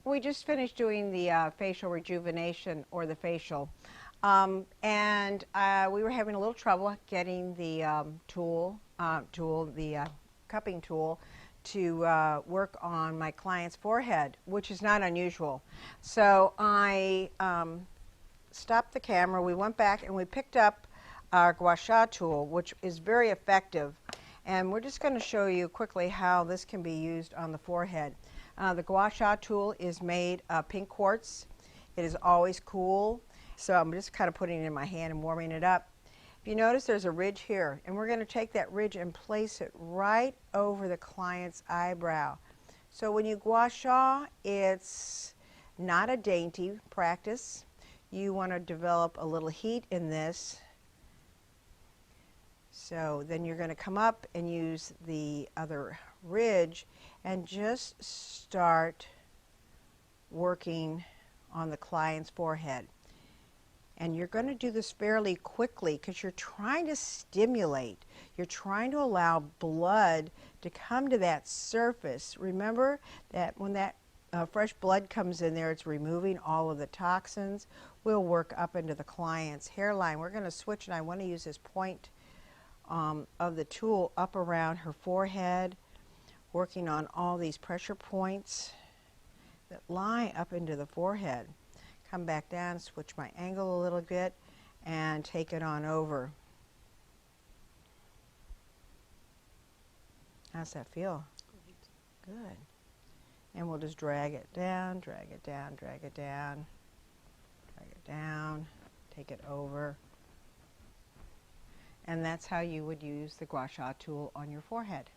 We just finished doing the facial rejuvenation or the facial. We were having a little trouble getting the cupping tool to work on my client's forehead, which is not unusual. So I stopped the camera, we went back and we picked up our Gua Sha tool, which is very effective. And we're just going to show you quickly how this can be used on the forehead. The Gua Sha tool is made of pink quartz. It is always cool, so I'm just kind of putting it in my hand and warming it up. If you notice, there's a ridge here, and we're going to take that ridge and place it right over the client's eyebrow. So when you gua sha, it's not a dainty practice. You want to develop a little heat in this. So then you're going to come up and use the other ridge and just start working on the client's forehead. And you're going to do this fairly quickly because you're trying to stimulate. You're trying to allow blood to come to that surface. Remember that when that fresh blood comes in there, it's removing all of the toxins. We'll work up into the client's hairline. We're going to switch, and I want to use this point of the tool up around her forehead, working on all these pressure points that lie up into the forehead. Come back down, switch my angle a little bit, and take it on over. How's that feel? Good. And we'll just drag it down, drag it down, drag it down, drag it down, take it over. And that's how you would use the Gua Sha tool on your forehead.